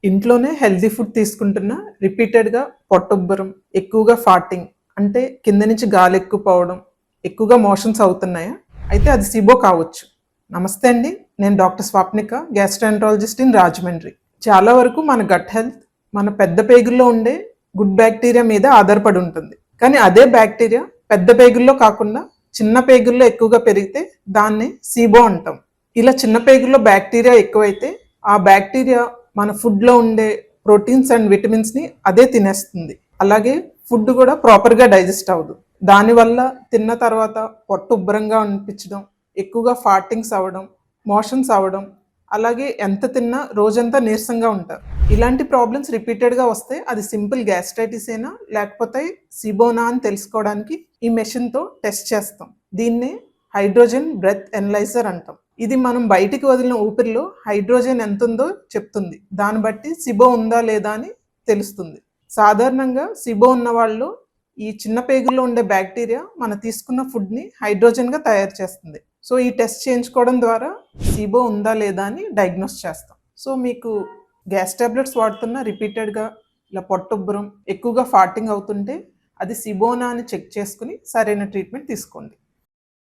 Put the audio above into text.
ఇంట్లోనే healthy food తీసుకుంటున్నా రిపీటెడ్‌గా పొట్టుబ్బరం, ఎక్కువగా ఫార్టింగ్ అంటే కింద నుంచి గాలి ఎక్కువ పోవడం, ఎక్కువగా మోషన్స్ అవుతున్నాయా? అయితే అది సిబో కావచ్చు. నమస్తే అండి. నేను doctor Swapnika, gastroenterologist in Rajahmundry. చాలా వరకు మన గట్ హెల్త్ మన పెద్ద పేగుల్లో ఉండే గుడ్ బ్యాక్టీరియా మీద ఆధారపడి ఉంటుంది. కానీ అదే బ్యాక్టీరియా పెద్ద పేగుల్లో కాకుండా చిన్న పేగుల్లో ఎక్కువగా పెరిగితే దాన్ని సిబో అంటాం. ఇలా చిన్న పేగుల్లో బ్యాక్టీరియా ఎక్కువైతే ఆ బ్యాక్టీరియా మన ఫుడ్లో ఉండే ప్రోటీన్స్ అండ్ విటమిన్స్ని అదే తినేస్తుంది. అలాగే ఫుడ్ కూడా ప్రాపర్గా డైజెస్ట్ అవ్వదు. దానివల్ల తిన్న తర్వాత పొట్ట ఉబ్బరంగా అనిపించడం, ఎక్కువగా ఫార్టింగ్స్ అవ్వడం, మోషన్స్ అవ్వడం, అలాగే ఎంత తిన్నా రోజంతా నీరసంగా ఉంటారు. ఇలాంటి ప్రాబ్లమ్స్ రిపీటెడ్గా వస్తే అది సింపుల్ గ్యాస్ట్రైటిస్ అయినా లేకపోతే సిబోనా అని తెలుసుకోవడానికి ఈ మెషిన్తో టెస్ట్ చేస్తాం. దీన్నే హైడ్రోజన్ బ్రెత్ ఎనలైజర్ అంటాం. ఇది మనం బయటికి వదిలిన ఊపిరిలో హైడ్రోజన్ ఎంత ఉందో చెప్తుంది. దాన్ని బట్టి సిబో ఉందా లేదా అని తెలుస్తుంది. సాధారణంగా సిబో ఉన్న వాళ్ళు ఈ చిన్న పేగుల్లో ఉండే బ్యాక్టీరియా మనం తీసుకున్న ఫుడ్ని హైడ్రోజన్గా తయారు చేస్తుంది. సో ఈ టెస్ట్ చేయించుకోవడం ద్వారా సిబో ఉందా లేదా అని డయాగ్నోస్ చేస్తాం. సో మీకు గ్యాస్ టాబ్లెట్స్ వాడుతున్న రిపీటెడ్గా ఇలా పొట్టుబ్బరం ఎక్కువగా ఫార్టింగ్ అవుతుంటే అది సిబోనా అని చెక్ చేసుకుని సరైన ట్రీట్మెంట్ తీసుకోండి.